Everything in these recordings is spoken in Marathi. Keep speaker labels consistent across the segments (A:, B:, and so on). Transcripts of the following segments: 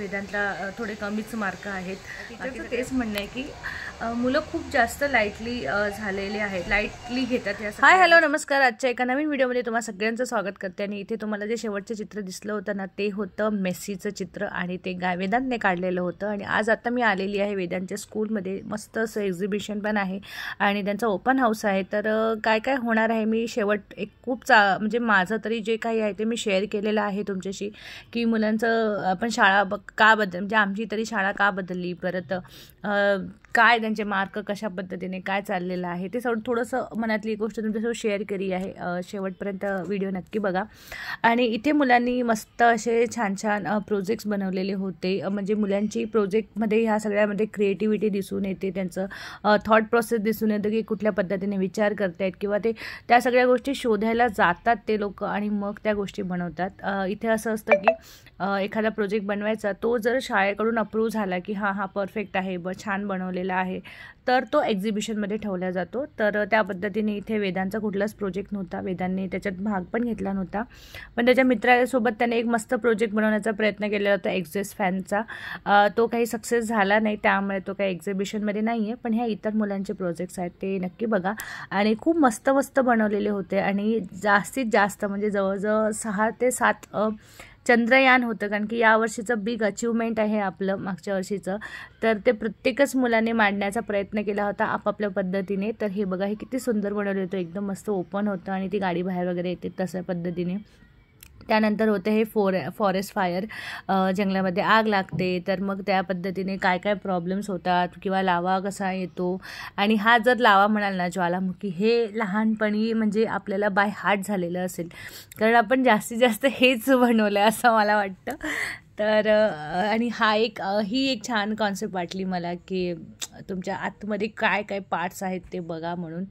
A: वेदांतला थोडे कमीच मार्क आहेत. टीचरचं तेच म्हणणं आहे की मुलं खूप जास्त लाईटली झालेले आहेत, लाईटली घेतात. हाय हॅलो नमस्कार. आजच्या एका नवीन व्हिडिओमध्ये तुम्हा सगळ्यांचं स्वागत करते. आणि इथे तुम्हाला जे शेवटचं चित्र दिसलं होतं ना, ते होतं मेस्सीचं चित्र आणि ते वेदांतने काढलेलं होतं. आणि आज आता मी आलेली आहे वेदांतच्या स्कूलमध्ये. मस्त असं एक्झिबिशन पण आहे आणि त्यांचा ओपन हाऊस आहे. तर काय काय होणार आहे मी शेवट एक खूप म्हणजे माझं तरी जे काही आहे ते मी शेअर केलेलं आहे तुमच्याशी, की मुलांचं आपण शाळा का बदल म्हणजे आमची तरी शाळा का बदलली, परत काय त्यांचे मार्क कशा पद्धतीने काय चाललेलं आहे ते थोडंसं मनातली गोष्ट तुमच्यासोबत शेअर केली आहे. शेवटपर्यंत व्हिडिओ नक्की बघा. आणि इथे मुलांनी मस्त असे छान छान प्रोजेक्ट्स बनवलेले होते. म्हणजे मुलांची प्रोजेक्टमध्ये ह्या सगळ्यामध्ये क्रिएटिव्हिटी दिसून येते, त्यांचं थॉट प्रोसेस दिसून येतं की कुठल्या पद्धतीने विचार करतायत किंवा ते त्या सगळ्या गोष्टी शोधायला जातात ते लोक आणि मग त्या गोष्टी बनवतात. इथे असं असतं की एखादा प्रोजेक्ट बनवायचा, तो जर शाळेकडून अप्रूव्ह झाला की हा परफेक्ट आहे, छान बनवलेला आहे, तर तो एक्झिबिशनमध्ये ठेवला जातो. तर त्या पद्धतीने इथे वेदांचा कुठलाच प्रोजेक्ट नव्हता, वेदांनी त्याच्यात भाग पण घेतला नव्हता. पण त्याच्या मित्रासोबत त्याने एक मस्त प्रोजेक्ट बनवण्याचा प्रयत्न केलेला होता एक्झॉस्ट फॅनचा. तो काही सक्सेस झाला नाही, त्यामुळे तो काही एक्झिबिशनमध्ये नाही आहे. पण ह्या इतर मुलांचे प्रोजेक्ट्स आहेत ते नक्की बघा. आणि खूप मस्त मस्त बनवलेले होते. आणि जास्तीत जास्त म्हणजे जवळजवळ 6 ते 7 चंद्रयान होतं, कारण की यावर्षीचं बिग अचिव्हमेंट आहे आपलं मागच्या वर्षीचं. तर ते प्रत्येकच मुलाने मांडण्याचा प्रयत्न केला होता आपापल्या पद्धतीने. तर हे बघा, हे किती सुंदर बनवलं होतं, एकदम मस्त ओपन होतं आणि ती गाडी बाहेर वगैरे येते तशा पद्धतीने. त्यानंतर होते हे फॉरेस्ट फायर, जंगलामध्ये आग लागते, तर मग त्या पद्धतीने काय काय प्रॉब्लेम्स होतात किंवा लावा कसा येतो. आणि हा जर लावा म्हणाल ना, ज्वालामुखी, हे लहानपणी म्हणजे आपल्याला बाय हार्ट झालेलं असेल, कारण आपण जास्तीत जास्त हेच बनवलं आहे असं मला वाटतं. तर आणि ही एक छान कॉन्सेप्ट वाटली मला, की तुमच्या आतमध्ये काय काय पार्ट्स आहेत ते बघा म्हणून.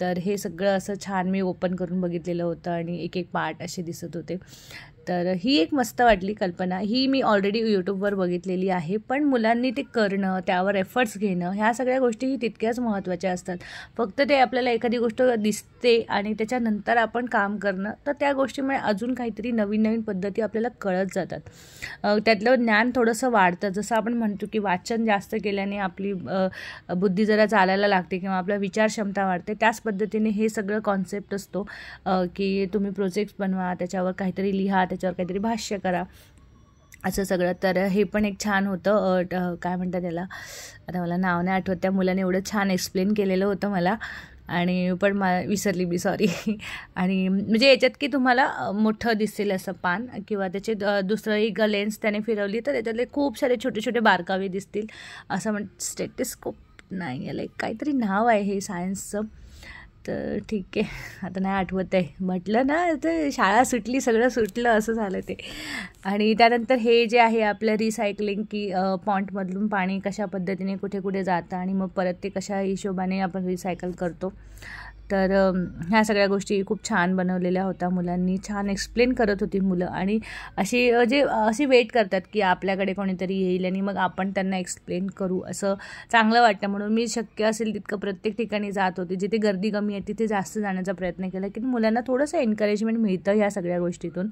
A: तर हे सगळं असं छान मी ओपन करून बघितलेलं होतं आणि एक एक पार्ट असे दिसत होते. तर ही एक मस्त वाटली कल्पना. ही मी ऑलरेडी यूट्यूबवर बघितलेली आहे, पण मुलांनी ते करणं, त्यावर एफर्ट्स घेणं, ह्या सगळ्या गोष्टीही तितक्याच महत्त्वाच्या असतात. फक्त ते आपल्याला एखादी गोष्ट दिसते आणि त्याच्यानंतर आपण काम करणं, तर त्या गोष्टीमुळे अजून काहीतरी नवीन नवीन पद्धती आपल्याला कळत जातात. त्यातलं ज्ञान थोडंसं वाढतं. जसं आपण म्हणतो की वाचन जास्त केल्याने आपली बुद्धी जरा चालायला लागते किंवा आपल्या विचारक्षमता वाढते, त्याच पद्धतीने हे सगळं कॉन्सेप्ट असतो की तुम्ही प्रोजेक्ट्स बनवा, त्याच्यावर काहीतरी लिहा, त्याच्यावर काहीतरी भाष्य करा, असं सगळं. तर हे पण एक छान होतं. काय म्हणतात त्याला, आता मला नाव नाही आठवत. त्या मुलाने एवढं छान एक्सप्लेन केलेलं होतं मला, आणि पण विसरली मी, सॉरी. आणि म्हणजे याच्यात की तुम्हाला मोठं दिसेल असं पान किंवा त्याचे दुसरं एक लेन्स त्याने फिरवली तर त्याच्यातले खूप सारे छोटे छोटे बारकावे दिसतील असं स्टेटिस्कोप नाही, याला एक काहीतरी नाव आहे हे सायन्सचं. तर ठीक आहे, आता नाही आठवत आहे. म्हटलं ना, तर शाळा सुटली, सगळं सुटलं असं झालं ते. आणि त्यानंतर हे जे आहे आपलं रिसायकलिंग, की पॉन्टमधून पाणी कशा पद्धतीने कुठे कुठे जातं आणि मग परत ते कशा हिशोबाने आपण रिसायकल करतो. तर ह्या सगळ्या गोष्टी खूप छान बनवलेल्या होत्या. मुलांनी छान एक्सप्लेन करत होती मुलं, आणि अशी वेट करतात की आपल्याकडे कोणीतरी येईल आणि मग आपण त्यांना एक्सप्लेन करू, असं चांगलं वाटतं. म्हणून मी शक्य असेल तितकं प्रत्येक ठिकाणी जात होते, जिथे गर्दी कमी आहे तिथे जास्त जाण्याचा प्रयत्न केला, की मुलांना थोडंसं एन्करेजमेंट मिळतं ह्या सगळ्या गोष्टीतून.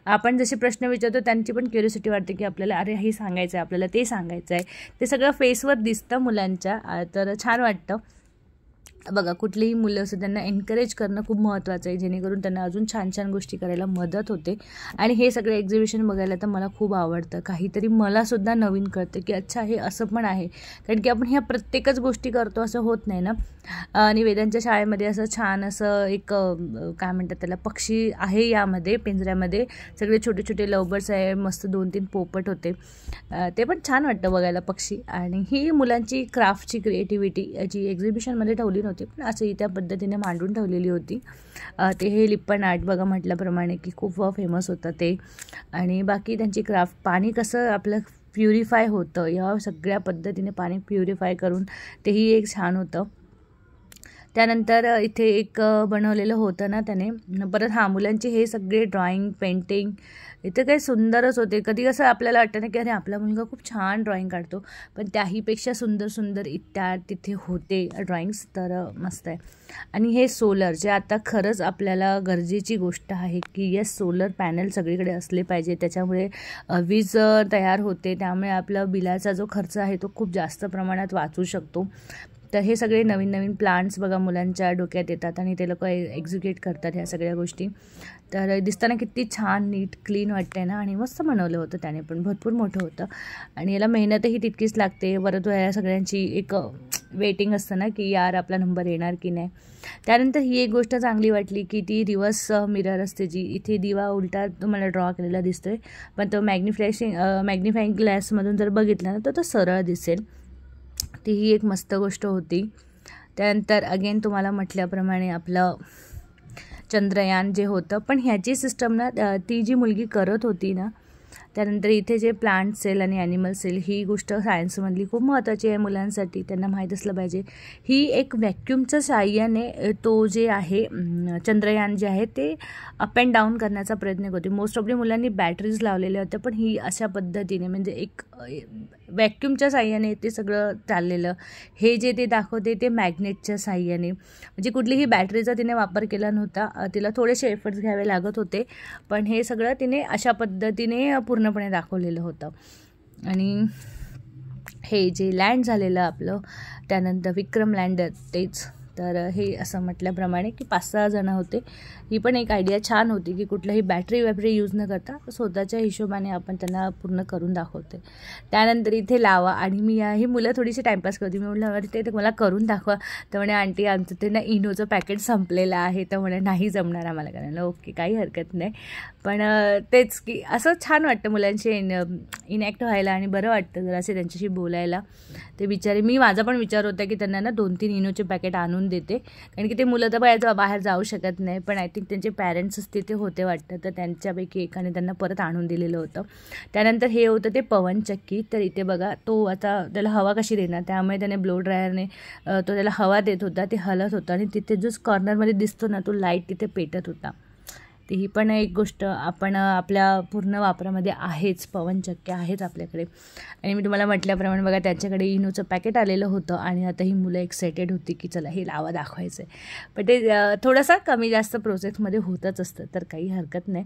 A: आपण जसे प्रश्न विचारतो त्यांची पण क्युरियोसिटी वाटते की आपल्याला अरे हे सांगायचं आहे, आपल्याला ते सांगायचं आहे, ते सगळं फेसवर दिसतं मुलांच्या. तर छान वाटतं. बघा, कुठलीही मुलं असं त्यांना एनकरेज करणं खूप महत्त्वाचं आहे, जेणेकरून त्यांना अजून छान छान गोष्टी करायला मदत होते. आणि हे सगळे एक्झिबिशन बघायला तर मला खूप आवडतं. काहीतरी मलासुद्धा नवीन कळतं की अच्छा हे असं पण आहे, कारण की आपण ह्या प्रत्येकच गोष्टी करतो असं होत नाही ना. आणि वेदांच्या शाळेमध्ये असं छान असं एक काय म्हणतात त्याला, पक्षी आहे यामध्ये, पिंजऱ्यामध्ये सगळे छोटे छोटे लवबर्ड्स आहे, मस्त 2-3 पोपट होते, ते पण छान वाटतं बघायला पक्षी. आणि ही मुलांची क्राफ्टची क्रिएटिव्हिटी जी एक्झिबिशनमध्ये ठेवली नव्हती, पण असं त्या पद्धतीने मांडून ठेवलेली होती. ते हे लिप्पन आर्ट बघा, म्हटल्याप्रमाणे की खूप फेमस होतं ते. आणि बाकी त्यांची क्राफ्ट, पाणी कसं आपलं प्युरिफाय होतं, या सगळ्या पद्धतीने पाणी प्युरिफाय करून तेही एक छान होतं. त्यानंतर इथे एक बनवलेलं होतं ना त्याने. परत मुलांचे हे सगळे ड्रॉइंग पेंटिंग इथे काही सुंदरच होते. कधी कसं आपल्याला वाटतं ना की अरे आपला मुलगा खूप छान ड्रॉइंग काढतो, पण त्याहीपेक्षा सुंदर सुंदर तिथे होते ड्रॉइंग्स. तर मस्त आहे. आणि हे सोलर जे आता खरंच आपल्याला गरजेची गोष्ट आहे की येस सोलर पॅनल सगळीकडे असले पाहिजे. त्याच्यामुळे वीज तयार होते, त्यामुळे आपला बिलाचा जो खर्च आहे तो खूप जास्त प्रमाणात वाचू शकतो. तर हे सगळे नवीन नवीन प्लांट्स बघा मुलांच्या डोक्यात येतात आणि ते लोक एक्झिक्यूट करतात ह्या सगळ्या गोष्टी. तर दिसताना किती छान नीट क्लीन वाटते ना. आणि मस्त बनवलं होतं त्याने, पण भरपूर मोठं होतं आणि याला मेहनतही तितकीच लागते. परत या सगळ्यांची एक वेटिंग असतं ना की यार आपला नंबर येणार की नाही. त्यानंतर ही एक गोष्ट चांगली वाटली की ती रिवर्स मिरर असते जी इथे दिवा उलटा तुम्हाला ड्रॉ केलेला दिसतोय, पण तो मॅग्निफाईंग ग्लासमधून जर बघितला ना तर तो सरळ दिसेल. ती ही एक मस्त गोष्ट होती. त्यानंतर अगेन तुम्हाला म्हटल्याप्रमाणे आपलं चंद्रयान जे होतं, पण ह्याची सिस्टम ना ती जी मुलगी करत होती ना, त्यानंतर इथे जे प्लांट सेल आणि ॲनिमल सेल ही गोष्ट सायन्समधली खूप महत्त्वाची आहे मुलांसाठी, त्यांना माहीत असलं पाहिजे. ही एक व्हॅक्यूमच्या साहाय्याने तो जे आहे चंद्रयान जे आहे ते अप अँड डाऊन करण्याचा प्रयत्न करते. मोस्ट ऑफली मुलांनी बॅटरीज लावलेल्या होत्या, पण ही अशा पद्धतीने म्हणजे एक व्हॅक्यूमच्या साहाय्याने ते सगळं चाललेलं. हे जे ते दाखवते ते मॅग्नेटच्या साहाय्याने, म्हणजे कुठलीही बॅटरीचा तिने वापर केला नव्हता. तिला थोडेसे एफर्ट्स घ्यावे लागत होते, पण हे सगळं तिने अशा पद्धतीने पूर्णपणे दाखवलेलं होतं. आणि हे जे लँड झालेलं आपलं त्यानंतर विक्रम लँडर तेच. तर हे असं म्हटल्याप्रमाणे की 5-6 जण होते. ही पण एक आयडिया छान होती की कुठल्याही बॅटरी यूज न करता स्वतःच्या हिशोबाने आपण त्यांना पूर्ण करून दाखवते. त्यानंतर इथे लावा आणि मी ही मुलं थोडीशी टाईमपास करते. मी म्हटलं अरे ते मला करून दाखवा. तर म्हणे आंटी आमचं ते ना इनोचं पॅकेट संपलेलं आहे, तर म्हणे नाही जमणार आम्हाला करायला. ओके काही हरकत नाही, पण तेच की असं छान वाटतं मुलांशी इनॅक्ट व्हायला आणि बरं वाटतं जर असे त्यांच्याशी बोलायला. ते बिचारे माझा पण विचार होता की त्यांना ना 2-3 इनोचे पॅकेट आणून देते, कारण की ते मुलं तर बाहेर जाऊ शकत नाही. पण आय थिंक त्यांचे पॅरेंट्सच तिथे होते वाटतं, तर त्यांच्यापैकी एकाने त्यांना परत आणून दिलेलं होतं. त्यानंतर हे होतं ते पवनचक्की. तर इथे बघा तो आता त्याला हवा कशी देणार, त्यामुळे त्याने ब्लो ड्रायरने तो त्याला हवा देत होता, ते हलत होता आणि तिथे जो कॉर्नरमध्ये दिसतो ना तो लाईट तिथे पेटत होता. ती ही पण एक गोष्ट आपण आपल्या पूर्ण वापरामध्ये आहेच, पवनचक्क्या आहेत आपल्याकडे. आणि मी तुम्हाला म्हटल्याप्रमाणे बघा त्यांच्याकडे इनोचं पॅकेट आलेलं होतं आणि आता ही मुलं एक्सायटेड होती की चला हे लावा दाखवायचं आहे. पण ते थोडंसं कमी जास्त प्रोसेसमध्ये होतच असतं, तर काही हरकत नाही.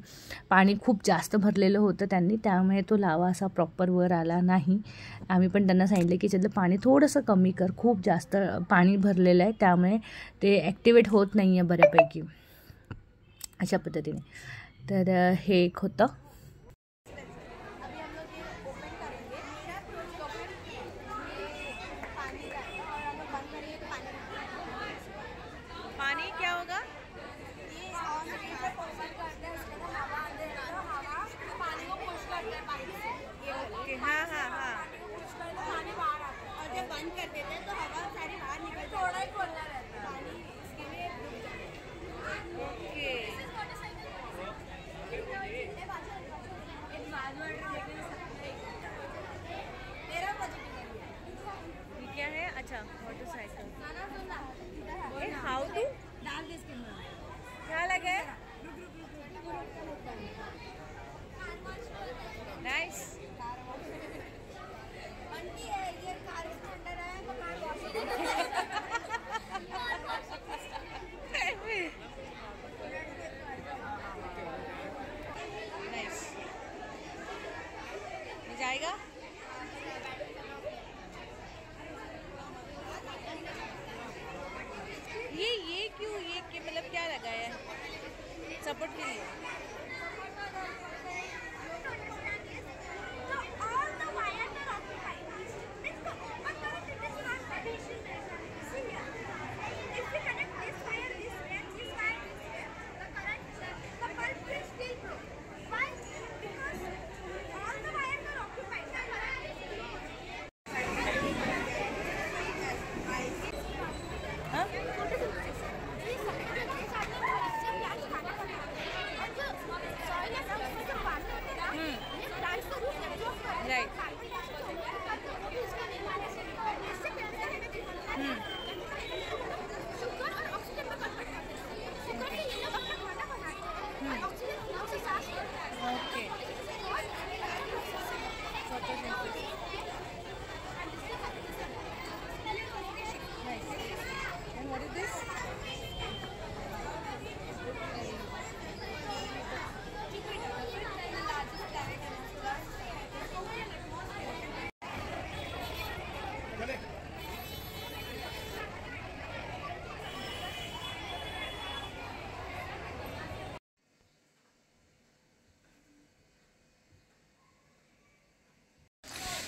A: पाणी खूप जास्त भरलेलं होतं त्यांनी, त्यामुळे तो लावा असा प्रॉपर वर आला नाही. आम्ही पण त्यांना सांगितलं की त्यातलं पाणी थोडंसं कमी कर, खूप जास्त पाणी भरलेलं आहे त्यामुळे ते ॲक्टिवेट होत नाही आहे बऱ्यापैकी, अशा पद्धतीने. तर हे एक होतं.
B: पानी क्या होगा? पानी को पुश करते हैं पानी से। हाँ हाँ हाँ, पानी बाहर आता है और जब बंद कर देते हैं तो हवा सारी बाहर निकल, थोड़ा ही खोलना रहता है पानी इसके लिए। ओके क्या है? अच्छा मोटरसाइकिल। हाउ टू डाल दिस क्या लगे? नाइस। ये कार स्टैंडर्ड है तो कार वॉश नाइस जाएगा। ये क्यों, ये मतलब क्या लगाया है सपोर्ट के लिए?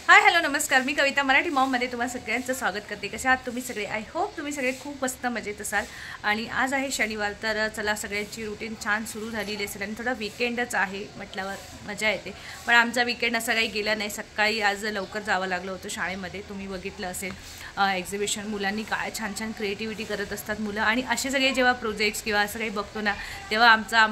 A: हाय हॅलो नमस्कार, मी कविता मराठी मॉममध्ये तुम्हाला सगळ्यांचं स्वागत करते. कशा आहात तुम्ही सगळे? आय होप तुम्ही सगळे खूप मस्त मजेत असाल. आणि आज आहे शनिवार, तर चला सगळ्यांची रुटीन छान सुरू झालेली असेल आणि थोडा वीकेंडच आहे म्हटल्यावर मजा येते. पण आमचा वीकेंड असा काही गेला नाही. सकाळी आज लवकर जावं लागलं होतं शाळेमध्ये. तुम्ही बघितलं असेल एक्झिबिशन, मुलांनी काय छान छान क्रिएटिव्हिटी करत असतात मुलं. आणि असे सगळे जेव्हा प्रोजेक्ट्स किंवा असं काही बघतो ना, तेव्हा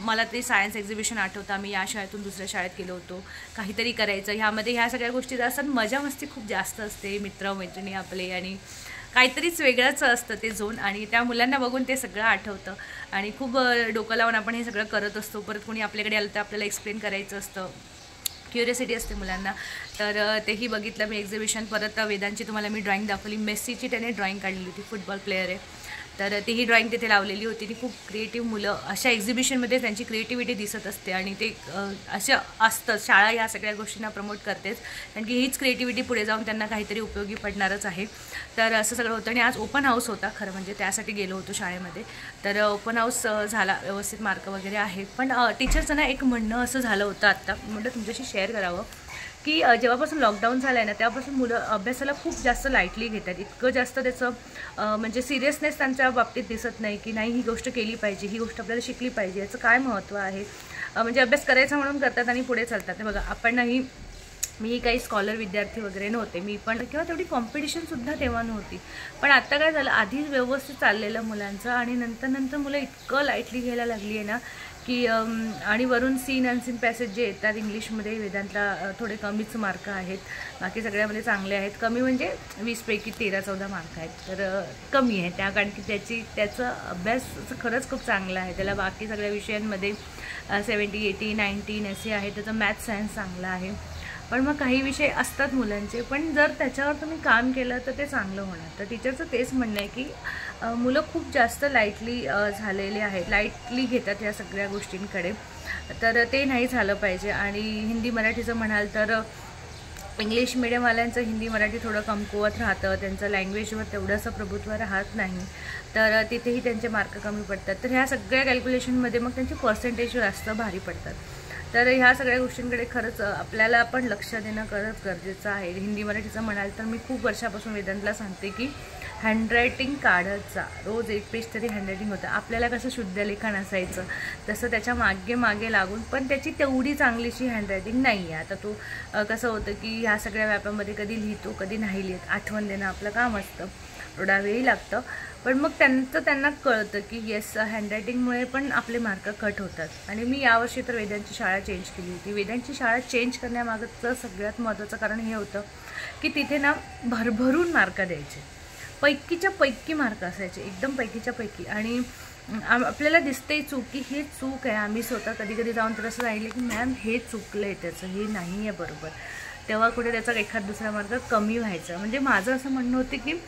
A: मला ते सायन्स एक्झिबिशन आठवतं. आम्ही या शाळेतून दुसऱ्या शाळेत गेलो होतो, काहीतरी करायचं. ह्यामध्ये ह्या सगळ्या गोष्टी असतात, मजा मस्ती खूप जास्त असते, मित्रमैत्रिणी आपले, आणि काहीतरीच वेगळंच असतं ते झोन. आणि त्या मुलांना बघून ते सगळं आठवतं आणि खूप डोकं लावून आपण हे सगळं करत असतो. परत कोणी आपल्याकडे आलं तर आपल्याला एक्सप्लेन करायचं असतं, क्युरियोसिटी असते मुलांना. तर तेही बघितलं मी एक्झिबिशन. परत वेदांची तुम्हाला मी ड्रॉइंग दाखवली. मेस्सीची त्याने ड्रॉइंग काढलेली होती, फुटबॉल प्लेअर आहे, तर तीही ड्रॉइंग तिथे लावलेली होती. ती खूप क्रिएटिव्ह मुलं, अशा एक्झिबिशनमध्ये त्यांची क्रिएटिव्हिटी दिसत असते. आणि ते असं असतं, शाळा ह्या सगळ्या गोष्टींना प्रमोट करतेच, कारण की हीच क्रिएटिव्हिटी पुढे जाऊन त्यांना काहीतरी उपयोगी पडणारच आहे. तर असं सगळं होतं. आणि आज ओपन हाऊस होता खरं म्हणजे, त्यासाठी गेलो होतो शाळेमध्ये. तर ओपन हाऊस झाला, व्यवस्थित मार्क वगैरे आहे. पण टीचर्सचं ना एक म्हणणं असं झालं होतं आत्ता, म्हटलं तुमच्याशी शेअर करावं, की जेव्हापासून लॉकडाऊन झालं आहे ना, तेव्हापासून मुलं अभ्यासाला खूप जास्त लाईटली घेतात. इतकं जास्त त्याचं म्हणजे सिरियसनेस त्यांच्या बाबतीत दिसत नाही, की नाही ही गोष्ट केली पाहिजे, ही गोष्ट आपल्याला शिकली पाहिजे, याचं काय महत्त्व आहे. म्हणजे अभ्यास करायचा म्हणून करतात आणि पुढे चालतात. बघा, आपणही, मी काही स्कॉलर विद्यार्थी वगैरे नव्हते मी पण, किंवा तेवढी कॉम्पिटिशनसुद्धा तेव्हा नव्हती. पण आत्ता काय झालं, आधीच व्यवस्थित चाललेलं मुलांचं, आणि नंतर मुलं इतकं लाईटली घ्यायला लागली आहे ना, की आणि वरून सीन अनसीन पॅसेज जे येतात इंग्लिशमध्ये, वेदांतला थोडे कमीच मार्क आहेत, बाकी सगळ्यामध्ये चांगले आहेत. कमी म्हणजे 20पैकी 13-14 मार्क आहेत, तर कमी आहे त्या, कारण की त्याचा अभ्यास खरंच खूप चांगला आहे. त्याला बाकी सगळ्या विषयांमध्ये 70, 80, 90 असे आहे. त्याचं मॅथ्स सायन्स चांगला आहे. पण मग काही विषय असतात मुलांचे, पण जर त्याच्यावर तुम्ही काम केलं तर ते चांगलं होणार. तर टीचरचं तेच म्हणणं आहे की मुलं खूप जास्त लाईटली झालेले आहेत, लाईटली घेतात या सगळ्या गोष्टींकडे, तर ते नाही झालं पाहिजे. आणि हिंदी मराठीचं म्हणाल तर इंग्लिश मिडियमवाल्यांचं हिंदी मराठी थोडं कमकुवत राहतं, त्यांचं लँग्वेजवर तेवढंसं प्रभुत्व राहत नाही, तर तिथेही त्यांचे मार्क कमी पडतात. तर ह्या सगळ्या कॅल्क्युलेशनमध्ये मग त्यांची पर्सेंटेज जास्त भारी पडतात. तर ह्या सगळ्या गोष्टींकडे खरंच आपल्याला पण लक्ष देणं खरंच गरजेचं आहे. हिंदी मराठीचं म्हणाल तर मी खूप वर्षापासून वेदांतला सांगते की हँडरायटिंग काढत जा, रोज 1 पेज तरी हँडरायटिंग होतं. आपल्याला कसं शुद्ध लेखन असायचं तसं त्याच्या मागे लागून, पण त्याची तेवढी चांगलीशी हँडरायटिंग नाही आहे. आता तो कसं होतं की ह्या सगळ्या व्यापामध्ये कधी लिहितो कधी नाही लिहित, आठवण देणं आपलं काम असतं, थोडा वेळही लागतं. पण मग त्यांना कळतं की येस, हँडरायटिंगमुळे पण आपले मार्क कट होतात. आणि मी यावर्षी तर वेदांची शाळा चेंज केली होती. वेदांची शाळा चेंज करण्यामागचं सगळ्यात महत्त्वाचं कारण हे होतं की तिथे ना भरभरून मार्क द्यायचे, पैकीच्या पैकी मार्क असायचे, एकदम पैकीच्या पैकी. आणि आपल्याला दिसते चूक, की हे चूक आहे. आम्ही स्वतः कधी कधी जाऊन तर असं सांगितलं की मॅम हे चुकलं आहे, त्याचं हे नाही आहे बरोबर, तेव्हा कुठे त्याचा एखाद दुसरा मार्क कमी व्हायचा. म्हणजे माझं असं म्हणणं होतं की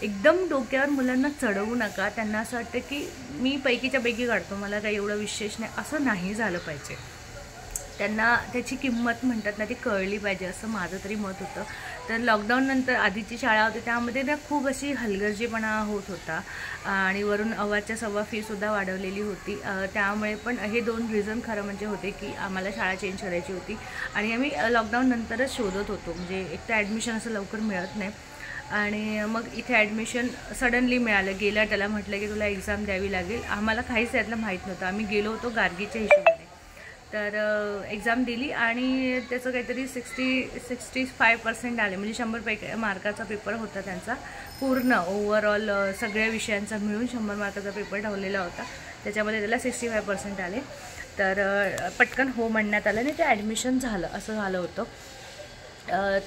A: एकदम डोक्यावर मुलांना चढवू नका. त्यांना असं वाटतं की मी पैकीच्या पैकी काढतो, मला काही एवढं विशेष नाही, असं नाही झालं पाहिजे. त्यांना त्याची किंमत म्हणतात ना ती कळली पाहिजे, असं माझं तरी मत होतं. तर लॉकडाऊननंतर आधीची शाळा होती त्यामध्ये ना खूप अशी हलगर्जीपणा होत होता, आणि वरून अव्वाच्या सव्वा फीसुद्धा वाढवलेली होती. त्यामुळे पण हे 2 रिझन खरं म्हणजे होते की आम्हाला शाळा चेंज करायची होती. आणि आम्ही लॉकडाऊननंतरच शोधत होतो, म्हणजे एक तर ॲडमिशन असं लवकर मिळत नाही. आणि मग इथे ॲडमिशन सडनली मिळालं. गेलं त्याला म्हटलं की तुला एक्झाम द्यावी लागेल. आम्हाला काहीच यातलं माहीत नव्हतं. आम्ही गेलो होतो गार्गीच्या हिशोबाने, तर एक्झाम दिली आणि त्याचं काहीतरी 65% आले, म्हणजे 100 मार्काचा पेपर होता त्यांचा पूर्ण ओव्हरऑल सगळ्या विषयांचा मिळून 100 मार्काचा पेपर ठेवलेला होता. त्याच्यामध्ये त्याला 65% आले. तर पटकन हो म्हणण्यात आलं आणि ते ॲडमिशन झालं, असं झालं होतं.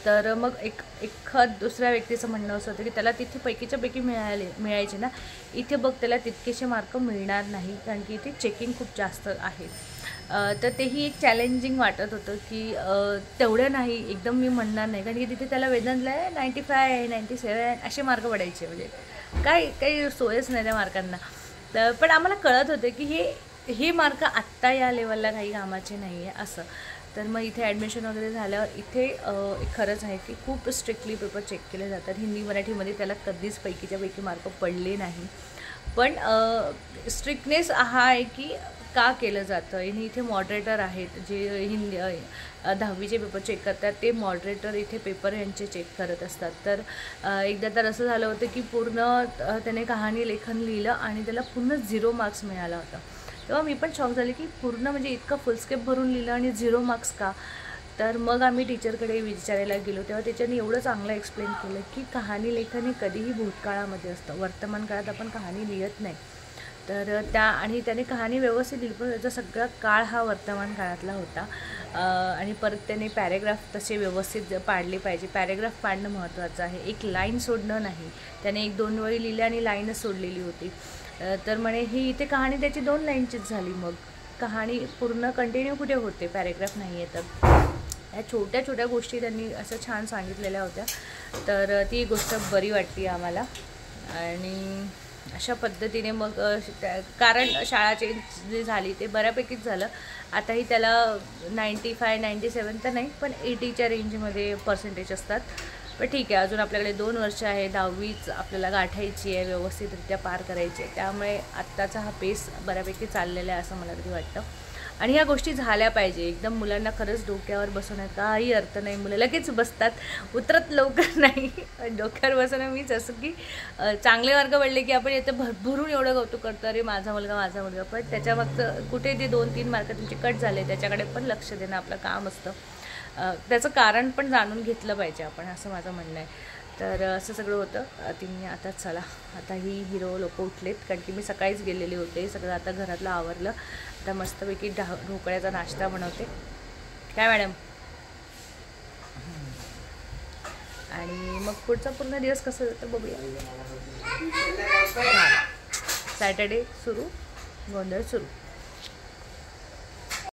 A: तर मग एखाद दुसऱ्या व्यक्तीचं म्हणणं असं होतं की त्याला तिथे पैकीच्या पैकी मिळायचे ना, इथे बघ त्याला तितकेसे मार्क मिळणार नाही, कारण की इथे चेकिंग खूप जास्त आहे. तर तेही एक चॅलेंजिंग वाटत होतं की तेवढं नाही, एकदम मी म्हणणार नाही, कारण की तिथे त्याला वेदांतला 95, 97 असे मार्क पडायचे, म्हणजे काही सोयच नाही त्या मार्कांना. तर पण आम्हाला कळत होतं की हे मार्क आत्ता या लेवलला काही कामाचे नाही आहे असं. तर मग इथे ॲडमिशन वगैरे झाल्यावर इथे खरंच आहे की खूप स्ट्रिक्टली पेपर चेक केले जातात. हिंदी मराठीमध्ये त्याला कधीच पैकीच्या पैकी मार्क पडले नाही. पण स्ट्रिक्टनेस हा आहे की का केलं जातं, आणि इथे मॉडरेटर आहेत जे हिंदी 10वीचे पेपर चेक करतात, ते मॉडरेटर इथे पेपर यांचे चेक करत असतात. तर एकदा तर असं झालं होतं की पूर्ण त्याने कहाणी लेखन लिहिलं आणि त्याला पूर्ण 0 मार्क्स मिळाला होता. तेव्हा मी पण शॉक झाले की पूर्ण म्हणजे इतकं फुलस्केप भरून लिहिलं आणि 0 मार्क्स का. तर मग आम्ही टीचरकडे विचारायला गेलो, तेव्हा टीचरने एवढं चांगलं एक्सप्लेन केलं की कहाणी लेखन हे कधीही भूतकाळामध्ये असतं, वर्तमान काळात आपण कहाणी लिहित नाही. तर आणि त्याने कहाणी व्यवस्थित लिहिली, पण त्याचा सगळा काळ हा वर्तमान काळातला होता. आणि परत त्याने पॅरेग्राफ तसे व्यवस्थित पाडले पाहिजे. पॅरेग्राफ पाडणं महत्त्वाचं आहे, एक लाईन सोडणं नाही. त्याने 1-2 वेळी लिहिले आणि लाईनच सोडलेली होती. तर म्हणे ही इथे कहाणी त्याची 2 लाईनचीच झाली, मग कहाणी पूर्ण कंटिन्यू कुठे होते, पॅरेग्राफ नाही आहे. तर या छोट्या छोट्या गोष्टी त्यांनी असं छान सांगितलेल्या होत्या. तर ती गोष्ट बरी वाटली आम्हाला. आणि अशा पद्धतीने मग कारण शाळा चेंज जी झाली ते बऱ्यापैकीच झालं. आताही त्याला 95, 97 तर नाही, पण 80च्या रेंजमध्ये पर्सेंटेज असतात. पण ठीक आहे, अजून आपल्याकडे 2 वर्ष आहे. 10वीच आपल्याला गाठायची आहे, व्यवस्थितरित्या पार करायची आहे. त्यामुळे आत्ताचा हा पेस बऱ्यापैकी चाललेला आहे असं मला तरी वाटतं. आणि ह्या गोष्टी झाल्या पाहिजे. एकदम मुलांना खरंच डोक्यावर बसवण्यात काही अर्थ नाही. मुलं लगेच बसतात, उतरत लवकर नाही. डोक्यावर बसवणं मीच असं की चांगले मार्क पडले की आपण येतं भरभरून एवढं कौतुक करतो, अरे माझा मुलगा. पण त्याच्यामागचं कुठे जे 2-3 मार्क तुमचे कट झाले त्याच्याकडे पण लक्ष देणं आपलं काम असतं. त्याचं कारण पण जाणून घेतलं पाहिजे आपण, असं माझं म्हणणं आहे. तर असं सगळं होतं. तिने आता चला, आता ही हिरो लोक उठलेत, कारण की मी सकाळीच गेलेले होते. सगळं आता घरातलं आवरलं. आता मस्तपैकी ढोकळ्याचा नाश्ता बनवते. काय मॅडम? आणि मग पुढचा पूर्ण दिवस कसं जातं बघूया. सॅटर्डे सुरू, गोंधळ सुरू.